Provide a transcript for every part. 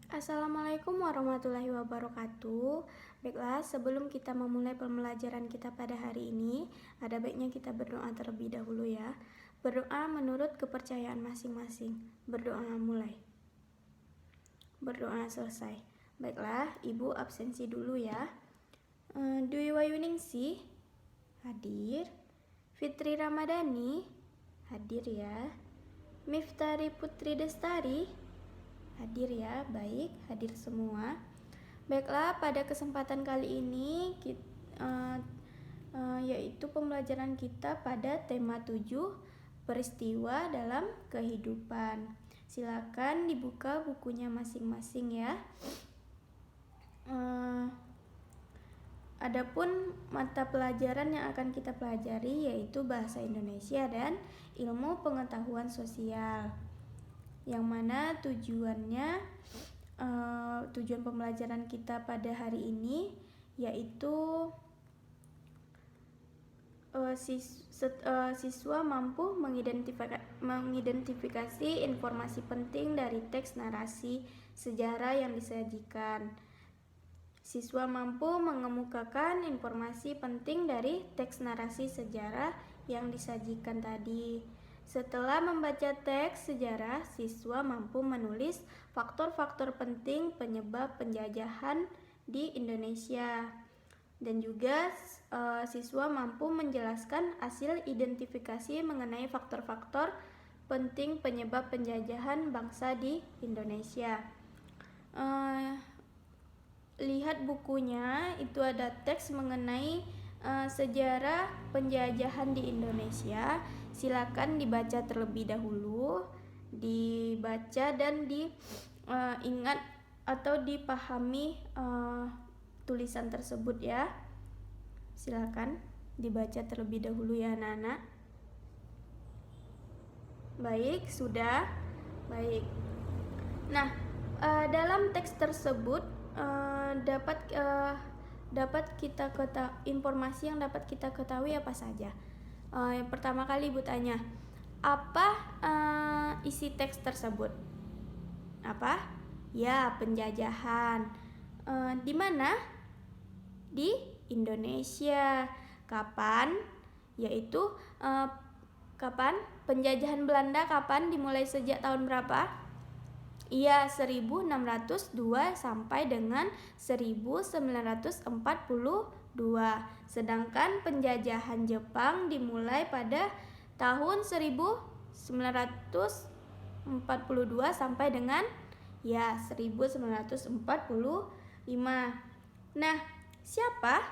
Assalamualaikum warahmatullahi wabarakatuh. Baiklah, sebelum kita memulai pembelajaran kita pada hari ini, ada baiknya kita berdoa terlebih dahulu ya. Berdoa menurut kepercayaan masing-masing. Berdoa mulai. Berdoa selesai. Baiklah, Ibu absensi dulu ya. Dwi Wayuningsih hadir. Fitri Ramadhani hadir ya. Miftari Putri Destari hadir ya, baik, hadir semua. Baiklah, pada kesempatan kali ini yaitu pembelajaran kita pada tema 7, peristiwa dalam kehidupan. Silakan dibuka bukunya masing-masing ya. Adapun mata pelajaran yang akan kita pelajari yaitu Bahasa Indonesia dan Ilmu Pengetahuan Sosial, yang mana tujuan pembelajaran kita pada hari ini yaitu siswa mampu mengidentifikasi informasi penting dari teks narasi sejarah yang disajikan. Siswa mampu mengemukakan informasi penting dari teks narasi sejarah yang disajikan tadi. Setelah membaca teks sejarah, siswa mampu menulis faktor-faktor penting penyebab penjajahan di Indonesia. Dan juga siswa mampu menjelaskan hasil identifikasi mengenai faktor-faktor penting penyebab penjajahan bangsa di Indonesia. Lihat bukunya, itu ada teks mengenai sejarah penjajahan di Indonesia. Silakan dibaca terlebih dahulu, dibaca dan diingat atau dipahami tulisan tersebut ya. Silakan dibaca terlebih dahulu ya anak-anak. Baik, sudah. Baik. Nah, dalam teks tersebut informasi yang dapat kita ketahui apa saja. Yang pertama kali Ibu tanya, apa isi teks tersebut? Apa? Ya, penjajahan. Di mana? Di Indonesia. Kapan? Yaitu kapan? Penjajahan Belanda kapan? Dimulai sejak tahun berapa? Iya, 1602 sampai dengan 1942. Sedangkan penjajahan Jepang dimulai pada tahun 1942 sampai dengan 1945. Nah, siapa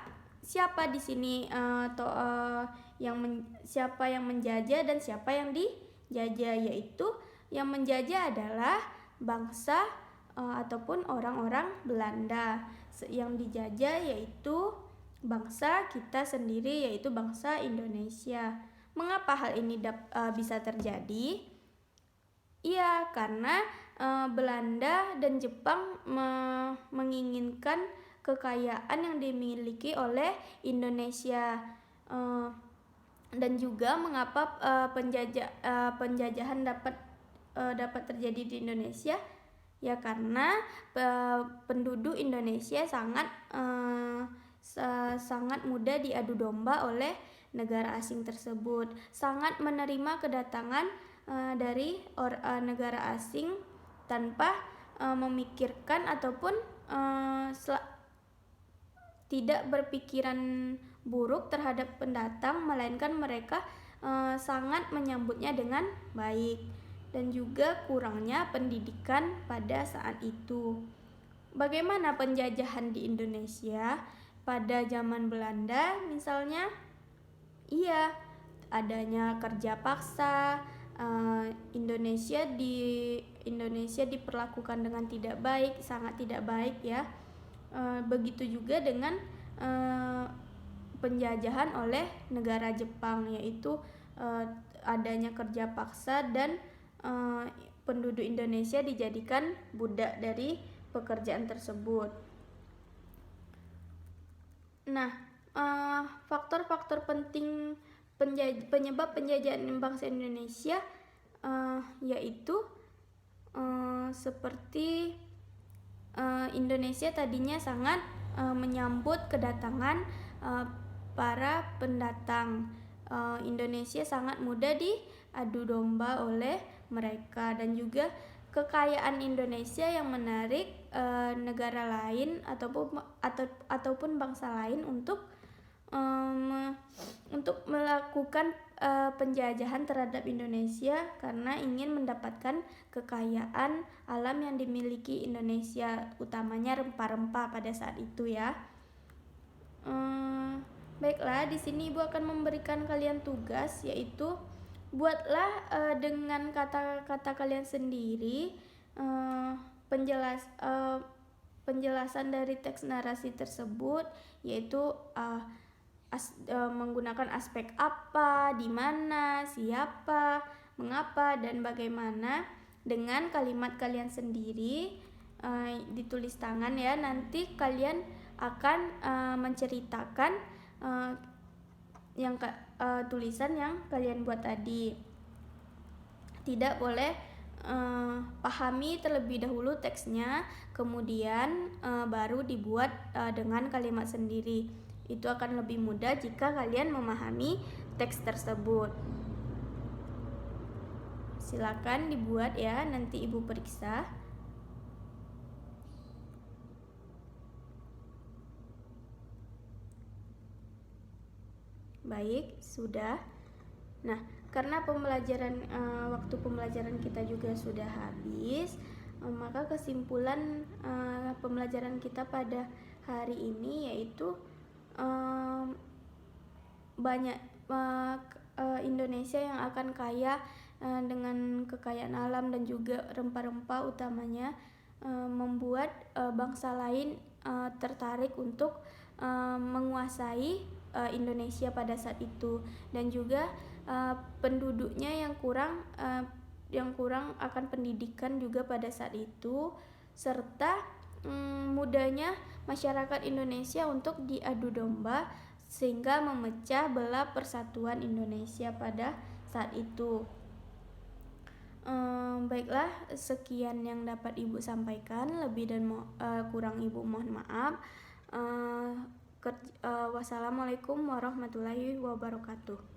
di sini siapa yang menjajah dan siapa yang dijajah? Yaitu yang menjajah adalah bangsa ataupun orang-orang Belanda. Yang dijajah yaitu bangsa kita sendiri, yaitu bangsa Indonesia. Mengapa hal ini bisa terjadi? Iya, karena Belanda dan Jepang menginginkan kekayaan yang dimiliki oleh Indonesia. Dan juga mengapa penjajahan dapat terjadi di Indonesia? Ya karena penduduk Indonesia sangat mudah diadu domba oleh negara asing tersebut, sangat menerima kedatangan dari negara asing tanpa memikirkan ataupun tidak berpikiran buruk terhadap pendatang, melainkan mereka sangat menyambutnya dengan baik. Dan juga kurangnya pendidikan pada saat itu. Bagaimana penjajahan di Indonesia pada zaman Belanda misalnya? Iya, adanya kerja paksa. Indonesia diperlakukan dengan tidak baik, sangat tidak baik ya. Begitu juga dengan penjajahan oleh negara Jepang, yaitu adanya kerja paksa dan penduduk Indonesia dijadikan budak dari pekerjaan tersebut. Nah, faktor-faktor penting penyebab penjajahan bangsa Indonesia yaitu seperti Indonesia tadinya sangat menyambut kedatangan para pendatang. Indonesia sangat mudah diadu domba oleh mereka, dan juga kekayaan Indonesia yang menarik negara lain ataupun bangsa lain untuk melakukan penjajahan terhadap Indonesia karena ingin mendapatkan kekayaan alam yang dimiliki Indonesia, utamanya rempah-rempah pada saat itu ya. Baiklah, di sini Ibu akan memberikan kalian tugas, yaitu buatlah dengan kata-kata kalian sendiri penjelasan dari teks narasi tersebut, yaitu menggunakan aspek apa, di mana, siapa, mengapa, dan bagaimana dengan kalimat kalian sendiri. Ditulis tangan ya. Nanti kalian akan menceritakan tulisan yang kalian buat tadi. Tidak boleh pahami terlebih dahulu teksnya, kemudian baru dibuat dengan kalimat sendiri. Itu akan lebih mudah jika kalian memahami teks tersebut. Silakan dibuat ya, nanti Ibu periksa. Baik, sudah. Nah, karena waktu pembelajaran kita juga sudah habis, maka kesimpulan pembelajaran kita pada hari ini yaitu banyak Indonesia yang akan kaya dengan kekayaan alam dan juga rempah-rempah, utamanya membuat bangsa lain tertarik untuk menguasai Indonesia pada saat itu, dan juga penduduknya yang kurang akan pendidikan juga pada saat itu, serta mudahnya masyarakat Indonesia untuk diadu domba sehingga memecah belah persatuan Indonesia pada saat itu. Baiklah, sekian yang dapat Ibu sampaikan. Lebih dan kurang Ibu mohon maaf. Wassalamualaikum warahmatullahi wabarakatuh.